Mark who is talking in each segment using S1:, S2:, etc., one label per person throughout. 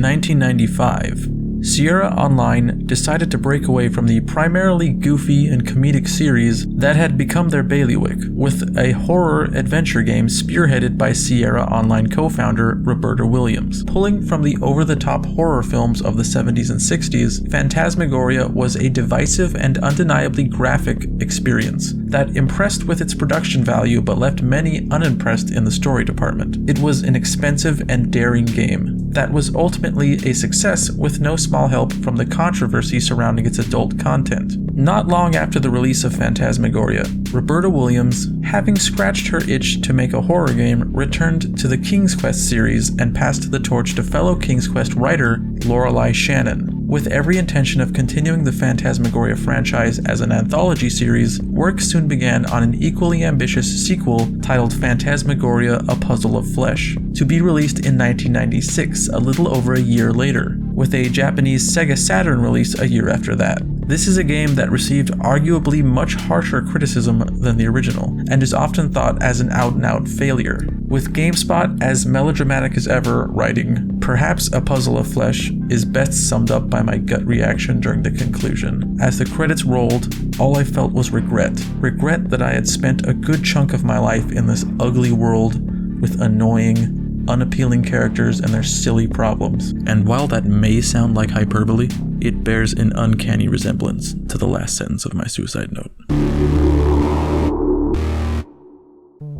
S1: 1995, Sierra Online decided to break away from the primarily goofy and comedic series that had become their bailiwick, with a horror adventure game spearheaded by Sierra Online co-founder Roberta Williams. Pulling from the over-the-top horror films of the 70s and 60s, Phantasmagoria was a divisive and undeniably graphic experience that impressed with its production value but left many unimpressed in the story department. It was an expensive and daring game that was ultimately a success with no small help from the controversy surrounding its adult content. Not long after the release of Phantasmagoria, Roberta Williams, having scratched her itch to make a horror game, returned to the King's Quest series and passed the torch to fellow King's Quest writer Lorelei Shannon. With every intention of continuing the Phantasmagoria franchise as an anthology series, work soon began on an equally ambitious sequel titled Phantasmagoria: A Puzzle of Flesh, to be released in 1996, a little over a year later, with a Japanese Sega Saturn release a year after that. This is a game that received arguably much harsher criticism than the original, and is often thought as an out-and-out failure, with GameSpot as melodramatic as ever, writing, "Perhaps A Puzzle of Flesh is best summed up by my gut reaction during the conclusion. As the credits rolled, all I felt was regret. Regret that I had spent a good chunk of my life in this ugly world with annoying, unappealing characters and their silly problems." And while that may sound like hyperbole, it bears an uncanny resemblance to the last sentence of my suicide note.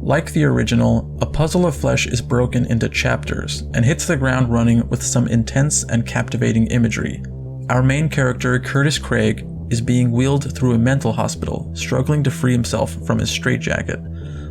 S1: Like the original, A Puzzle of Flesh is broken into chapters and hits the ground running with some intense and captivating imagery. Our main character, Curtis Craig, is being wheeled through a mental hospital, struggling to free himself from his straitjacket,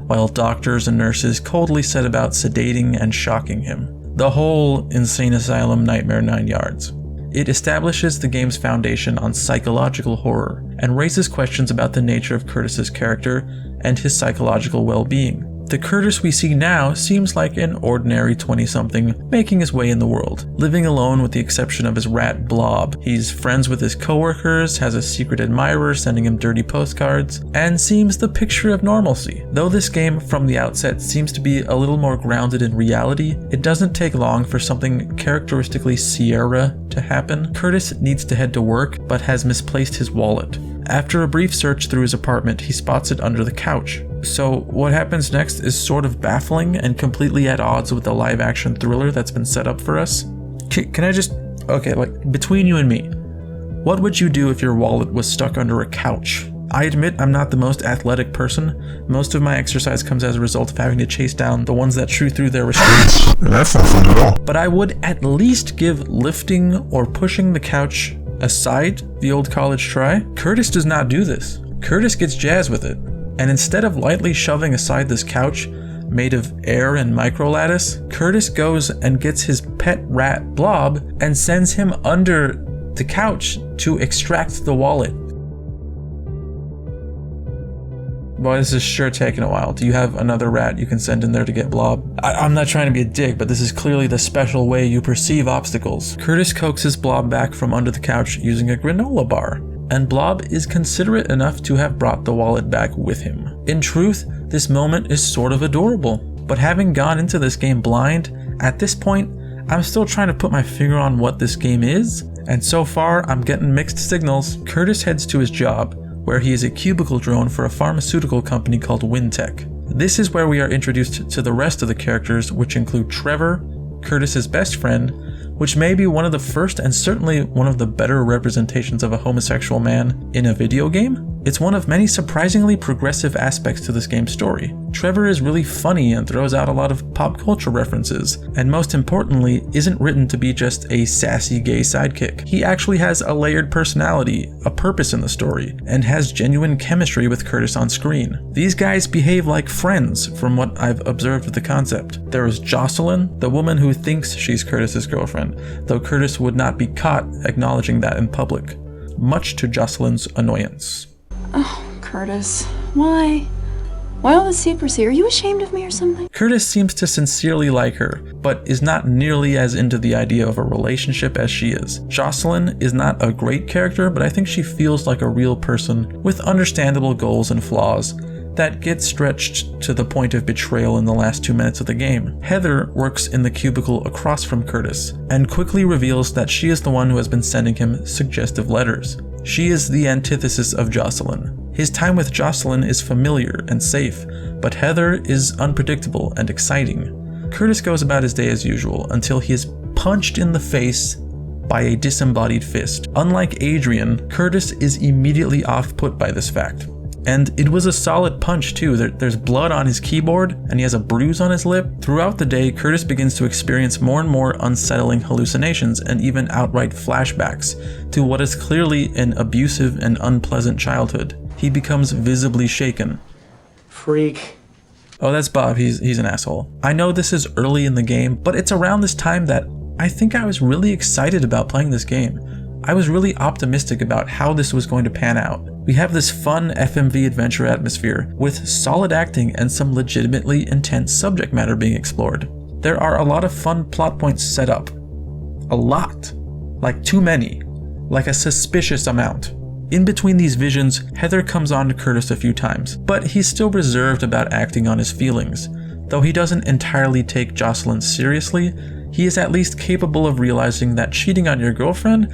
S1: while doctors and nurses coldly set about sedating and shocking him. The whole insane asylum nightmare 9 yards. It establishes the game's foundation on psychological horror and raises questions about the nature of Curtis's character and his psychological well-being. The Curtis we see now seems like an ordinary 20-something making his way in the world, living alone with the exception of his rat Blob. He's friends with his coworkers, has a secret admirer sending him dirty postcards, and seems the picture of normalcy. Though this game from the outset seems to be a little more grounded in reality, it doesn't take long for something characteristically Sierra to happen. Curtis needs to head to work, but has misplaced his wallet. After a brief search through his apartment, he spots it under the couch. So what happens next is sort of baffling and completely at odds with the live-action thriller that's been set up for us. Can I just... Okay, like, between you and me, what would you do if your wallet was stuck under a couch? I admit I'm not the most athletic person. Most of my exercise comes as a result of having to chase down the ones that chew through their restraints.
S2: That's not fun at all.
S1: But I would at least give lifting or pushing the couch aside the old college try. Curtis does not do this. Curtis gets jazzed with it. And instead of lightly shoving aside this couch made of air and microlattice, Curtis goes and gets his pet rat Blob and sends him under the couch to extract the wallet. Boy, this is sure taking a while. Do you have another rat you can send in there to get Blob? I'm not trying to be a dick, but this is clearly the special way you perceive obstacles. Curtis coaxes Blob back from under the couch using a granola bar, and Blob is considerate enough to have brought the wallet back with him. In truth, this moment is sort of adorable, but having gone into this game blind, at this point, I'm still trying to put my finger on what this game is, and so far I'm getting mixed signals. Curtis heads to his job, where he is a cubicle drone for a pharmaceutical company called Wintech. This is where we are introduced to the rest of the characters, which include Trevor, Curtis's best friend, which may be one of the first and certainly one of the better representations of a homosexual man in a video game. It's one of many surprisingly progressive aspects to this game's story. Trevor is really funny and throws out a lot of pop culture references, and most importantly, isn't written to be just a sassy gay sidekick. He actually has a layered personality, a purpose in the story, and has genuine chemistry with Curtis on screen. These guys behave like friends from what I've observed of the concept. There is Jocelyn, the woman who thinks she's Curtis's girlfriend, though Curtis would not be caught acknowledging that in public, much to Jocelyn's annoyance.
S3: Oh, Curtis, why? Why all the secrecy? Are you ashamed of me or something?
S1: Curtis seems to sincerely like her, but is not nearly as into the idea of a relationship as she is. Jocelyn is not a great character, but I think she feels like a real person with understandable goals and flaws, that get stretched to the point of betrayal in the last 2 minutes of the game. Heather works in the cubicle across from Curtis, and quickly reveals that she is the one who has been sending him suggestive letters. She is the antithesis of Jocelyn. His time with Jocelyn is familiar and safe, but Heather is unpredictable and exciting. Curtis goes about his day as usual until he is punched in the face by a disembodied fist. Unlike Adrian, Curtis is immediately off-put by this fact. And it was a solid punch too. There's blood on his keyboard and he has a bruise on his lip. Throughout the day, Curtis begins to experience more and more unsettling hallucinations and even outright flashbacks to what is clearly an abusive and unpleasant childhood. He becomes visibly shaken.
S2: Freak.
S1: Oh, that's Bob. He's an asshole. I know this is early in the game, but it's around this time that I think I was really excited about playing this game. I was really optimistic about how this was going to pan out. We have this fun FMV adventure atmosphere with solid acting and some legitimately intense subject matter being explored. There are a lot of fun plot points set up. A lot. Like too many. Like a suspicious amount. In between these visions, Heather comes on to Curtis a few times, but he's still reserved about acting on his feelings. Though he doesn't entirely take Jocelyn seriously, he is at least capable of realizing that cheating on your girlfriend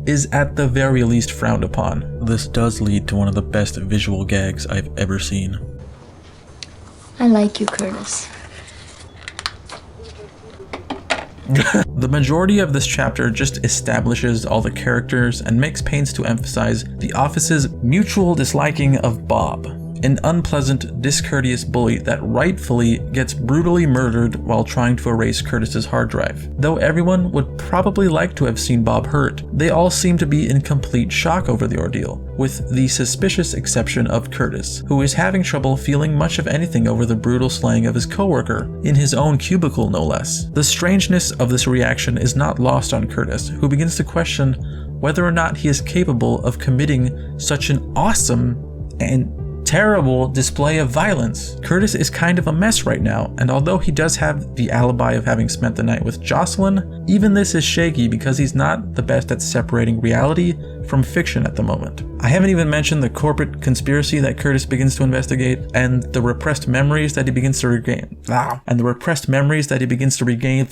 S1: is at the very least frowned upon. This does lead to one of the best visual gags I've ever seen.
S3: I like you, Curtis.
S1: The majority of this chapter just establishes all the characters and makes pains to emphasize the office's mutual disliking of Bob, an unpleasant, discourteous bully that rightfully gets brutally murdered while trying to erase Curtis's hard drive. Though everyone would probably like to have seen Bob hurt, they all seem to be in complete shock over the ordeal, with the suspicious exception of Curtis, who is having trouble feeling much of anything over the brutal slaying of his coworker, in his own cubicle no less. The strangeness of this reaction is not lost on Curtis, who begins to question whether or not he is capable of committing such an awesome and terrible display of violence. Curtis is kind of a mess right now, and although he does have the alibi of having spent the night with Jocelyn, even this is shaky because he's not the best at separating reality from fiction at the moment. I haven't even mentioned the corporate conspiracy that Curtis begins to investigate, and the repressed memories that he begins to regain. And the repressed memories that he begins to regain.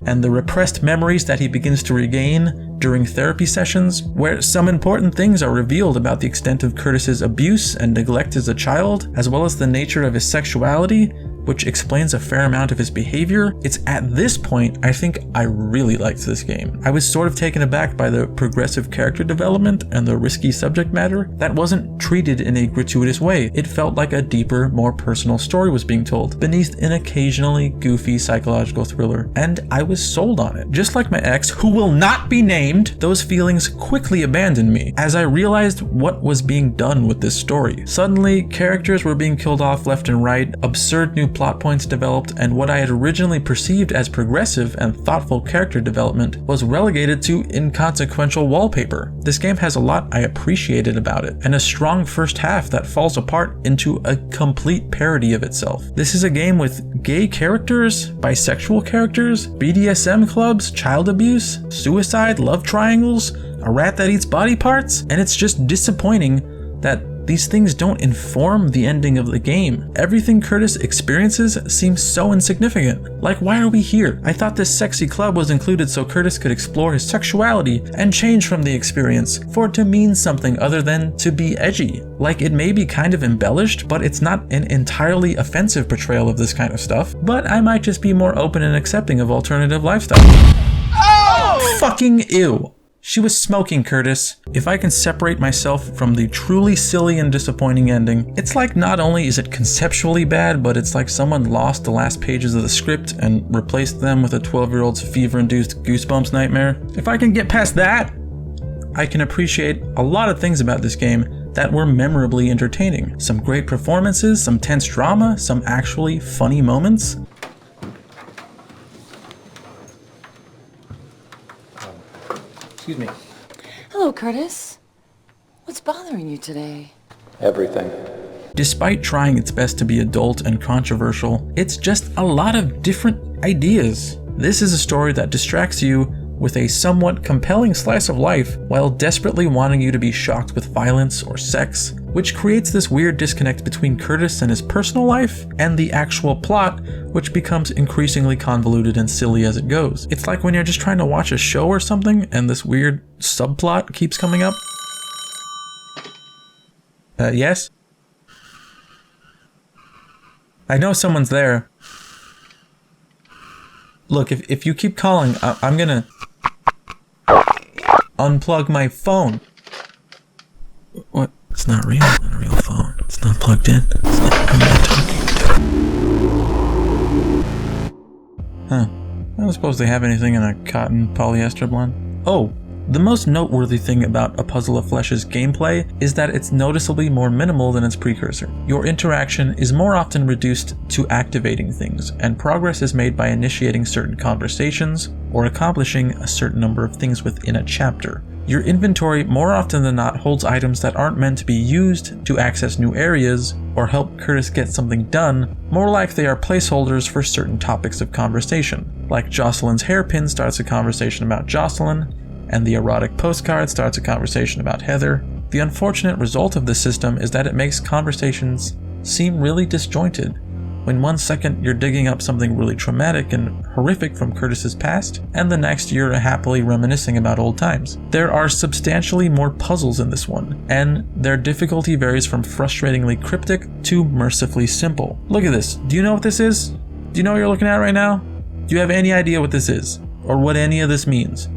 S1: And the repressed memories that he begins to regain during therapy sessions, where some important things are revealed about the extent of Curtis's abuse and neglect as a child, as well as the nature of his sexuality, which explains a fair amount of his behavior. It's at this point I think I really liked this game. I was sort of taken aback by the progressive character development and the risky subject matter that wasn't treated in a gratuitous way. It felt like a deeper, more personal story was being told, beneath an occasionally goofy psychological thriller, and I was sold on it. Just like my ex, who will not be named, those feelings quickly abandoned me as I realized what was being done with this story. Suddenly, characters were being killed off left and right, absurd new plot points developed, and what I had originally perceived as progressive and thoughtful character development was relegated to inconsequential wallpaper. This game has a lot I appreciated about it, and a strong first half that falls apart into a complete parody of itself. This is a game with gay characters, bisexual characters, BDSM clubs, child abuse, suicide, love triangles, a rat that eats body parts, and it's just disappointing that these things don't inform the ending of the game. Everything Curtis experiences seems so insignificant. Like, why are we here? I thought this sexy club was included so Curtis could explore his sexuality and change from the experience, for it to mean something other than to be edgy. Like, it may be kind of embellished, but it's not an entirely offensive portrayal of this kind of stuff. But I might just be more open and accepting of alternative lifestyle. Oh! Fucking ew. She was smoking, Curtis. If I can separate myself from the truly silly and disappointing ending, it's like not only is it conceptually bad, but it's like someone lost the last pages of the script and replaced them with a 12-year-old's fever-induced goosebumps nightmare. If I can get past that, I can appreciate a lot of things about this game that were memorably entertaining. Some great performances, some tense drama, some actually funny moments.
S2: Excuse me.
S4: Hello, Curtis. What's bothering you today?
S2: Everything.
S1: Despite trying its best to be adult and controversial, it's just a lot of different ideas. This is a story that distracts you with a somewhat compelling slice of life while desperately wanting you to be shocked with violence or sex which creates this weird disconnect between Curtis and his personal life and the actual plot, which becomes increasingly convoluted and silly as it goes. It's like when you're just trying to watch a show or something and this weird subplot keeps coming up. Yes? I know someone's there. Look, if you keep calling, I'm gonna unplug my phone. What? It's not real. It's not a real phone. It's not plugged in. It's not who am I talking to? Huh. I don't suppose they have anything in a cotton polyester blend. Oh, the most noteworthy thing about A Puzzle of Flesh's gameplay is that it's noticeably more minimal than its precursor. Your interaction is more often reduced to activating things, and progress is made by initiating certain conversations or accomplishing a certain number of things within a chapter. Your inventory more often than not holds items that aren't meant to be used to access new areas or help Curtis get something done, more like they are placeholders for certain topics of conversation. Like Jocelyn's hairpin starts a conversation about Jocelyn, and the erotic postcard starts a conversation about Heather. The unfortunate result of this system is that it makes conversations seem really disjointed. When 1 second you're digging up something really traumatic and horrific from Curtis's past, and the next you're happily reminiscing about old times. There are substantially more puzzles in this one, and their difficulty varies from frustratingly cryptic to mercifully simple. Look at this. Do you know what this is? Do you know what you're looking at right now? Do you have any idea what this is? Or what any of this means?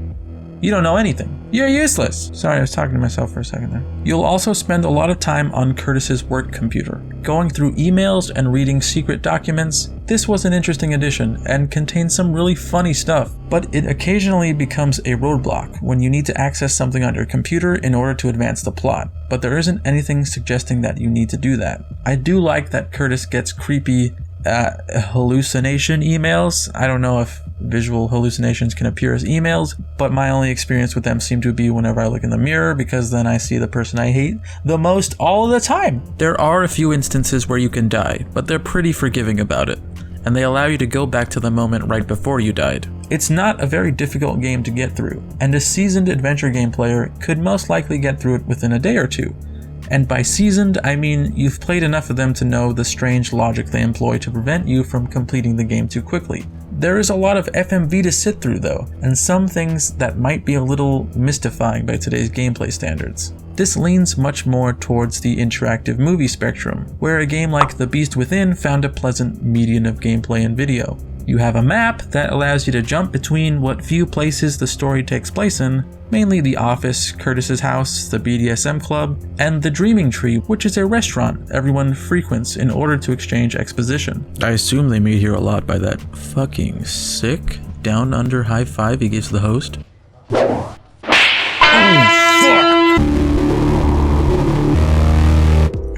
S1: You don't know anything. You're useless. Sorry, I was talking to myself for a second there. You'll also spend a lot of time on Curtis's work computer, going through emails and reading secret documents. This was an interesting addition and contains some really funny stuff, but it occasionally becomes a roadblock when you need to access something on your computer in order to advance the plot, but there isn't anything suggesting that you need to do that. I do like that Curtis gets creepy hallucination emails. I don't know if visual hallucinations can appear as emails, but my only experience with them seem to be whenever I look in the mirror, because then I see the person I hate the most all the time. There are a few instances where you can die, but they're pretty forgiving about it, and they allow you to go back to the moment right before you died. It's not a very difficult game to get through, and a seasoned adventure game player could most likely get through it within a day or two. And by seasoned, I mean you've played enough of them to know the strange logic they employ to prevent you from completing the game too quickly. There is a lot of FMV to sit through though, and some things that might be a little mystifying by today's gameplay standards. This leans much more towards the interactive movie spectrum, where a game like The Beast Within found a pleasant median of gameplay and video. You have a map that allows you to jump between what few places the story takes place in, mainly the office, Curtis's house, the BDSM club, and the Dreaming Tree, which is a restaurant everyone frequents in order to exchange exposition. I assume they made here a lot by that fucking sick down under high five he gives the host. Oh fuck!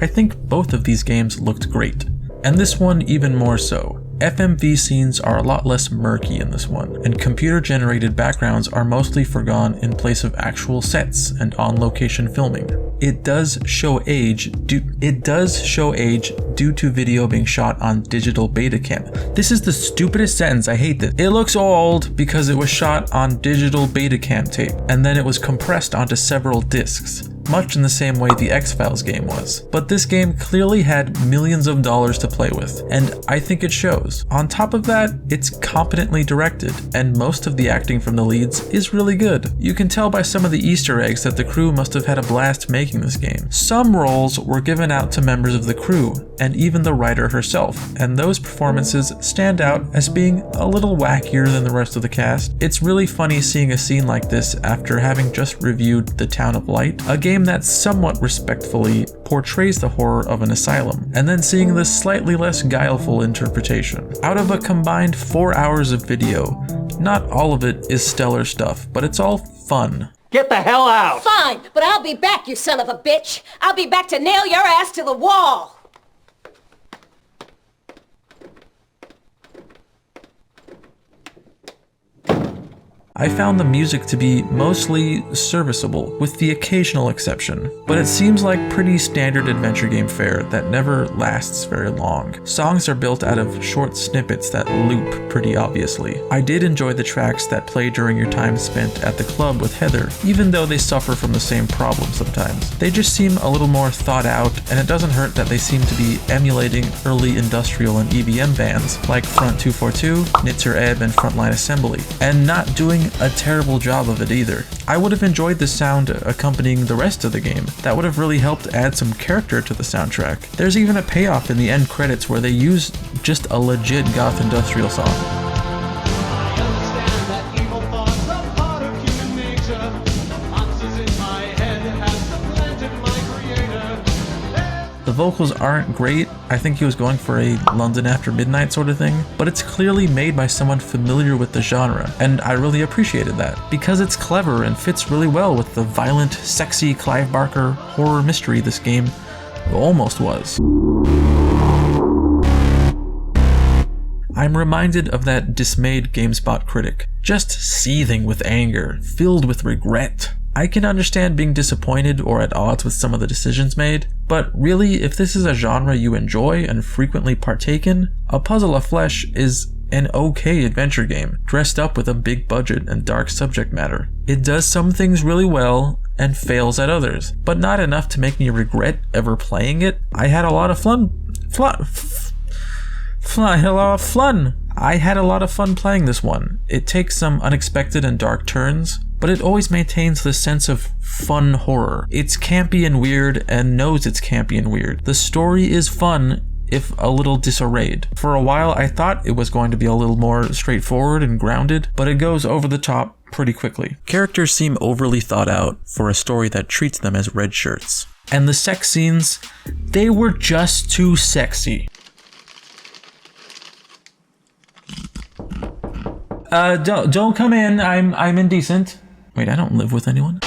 S1: I think both of these games looked great, and this one even more so. FMV scenes are a lot less murky in this one, and computer-generated backgrounds are mostly forgone in place of actual sets and on-location filming. It does show age due to video being shot on digital Betacam. This is the stupidest sentence, I hate this. It looks old because it was shot on digital Betacam tape, and then it was compressed onto several discs, much in the same way the X-Files game was. But this game clearly had millions of dollars to play with, and I think it shows. On top of that, it's competently directed, and most of the acting from the leads is really good. You can tell by some of the Easter eggs that the crew must have had a blast making this game. Some roles were given out to members of the crew, and even the writer herself, and those performances stand out as being a little wackier than the rest of the cast. It's really funny seeing a scene like this after having just reviewed The Town of Light, a game that somewhat respectfully portrays the horror of an asylum, and then seeing this slightly less guileful interpretation. Out of a combined 4 hours of video, not all of it is stellar stuff, but it's all fun.
S5: Get the hell out!
S6: Fine, but I'll be back, you son of a bitch! I'll be back to nail your ass to the wall!
S1: I found the music to be mostly serviceable, with the occasional exception, but it seems like pretty standard adventure game fare that never lasts very long. Songs are built out of short snippets that loop pretty obviously. I did enjoy the tracks that play during your time spent at the club with Heather, even though they suffer from the same problem sometimes. They just seem a little more thought out, and it doesn't hurt that they seem to be emulating early industrial and EBM bands like Front 242, Nitzer Ebb, and Frontline Assembly, and not doing a terrible job of it either. I would have enjoyed the sound accompanying the rest of the game. That would have really helped add some character to the soundtrack. There's even a payoff in the end credits where they use just a legit goth industrial song. The vocals aren't great. I think he was going for a London After Midnight sort of thing, but it's clearly made by someone familiar with the genre, and I really appreciated that, because it's clever and fits really well with the violent, sexy Clive Barker horror mystery this game almost was. I'm reminded of that dismayed GameSpot critic, just seething with anger, filled with regret. I can understand being disappointed or at odds with some of the decisions made, but really, if this is a genre you enjoy and frequently partake in, A Puzzle of Flesh is an okay adventure game, dressed up with a big budget and dark subject matter. It does some things really well and fails at others, but not enough to make me regret ever playing it. I had a lot of fun playing this one. It takes some unexpected and dark turns, but it always maintains the sense of fun horror. It's campy and weird and knows it's campy and weird. The story is fun, if a little disarrayed. For a while I thought it was going to be a little more straightforward and grounded, but it goes over the top pretty quickly. Characters seem overly thought out for a story that treats them as red shirts. And the sex scenes, they were just too sexy. Don't come in. I'm indecent. Wait, I don't live with anyone.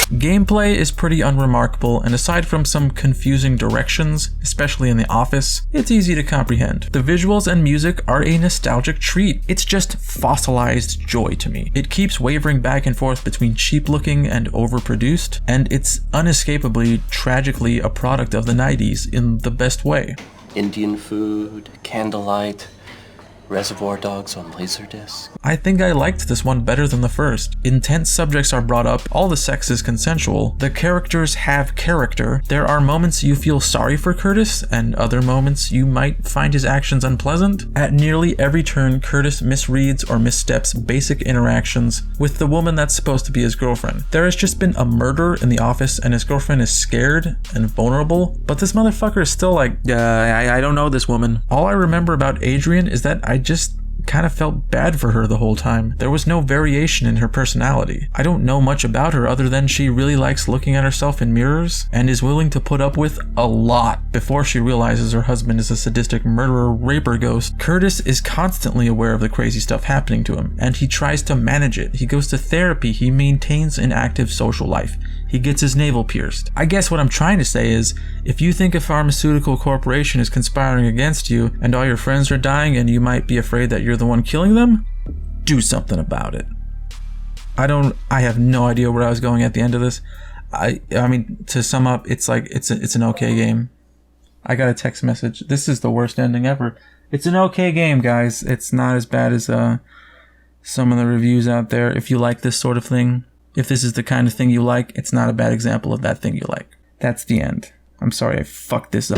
S1: Gameplay is pretty unremarkable, and aside from some confusing directions, especially in the office, it's easy to comprehend. The visuals and music are a nostalgic treat. It's just fossilized joy to me. It keeps wavering back and forth between cheap looking and overproduced, and it's unescapably, tragically a product of the 90s in the best way.
S5: Indian food, candlelight, Reservoir Dogs on Laserdisc.
S1: I think I liked this one better than the first. Intense subjects are brought up, all the sex is consensual, the characters have character, there are moments you feel sorry for Curtis, and other moments you might find his actions unpleasant. At nearly every turn, Curtis misreads or missteps basic interactions with the woman that's supposed to be his girlfriend. There has just been a murder in the office and his girlfriend is scared and vulnerable, but this motherfucker is still like, I don't know this woman. All I remember about Adrian is that I just kind of felt bad for her the whole time. There was no variation in her personality. I don't know much about her other than she really likes looking at herself in mirrors and is willing to put up with a lot before she realizes her husband is a sadistic murderer raper ghost. Curtis is constantly aware of the crazy stuff happening to him, and he tries to manage it. He goes to therapy. He maintains an active social life. He gets his navel pierced. I guess what I'm trying to say is, if you think a pharmaceutical corporation is conspiring against you and all your friends are dying and you might be afraid that you're the one killing them, do something about it. I have no idea where I was going at the end of this. I mean, to sum up, it's like, it's an okay game. I got a text message. This is the worst ending ever. It's an okay game, guys. It's not as bad as some of the reviews out there. If you like this sort of thing, if this is the kind of thing you like, it's not a bad example of that thing you like. That's the end. I'm sorry I fucked this up.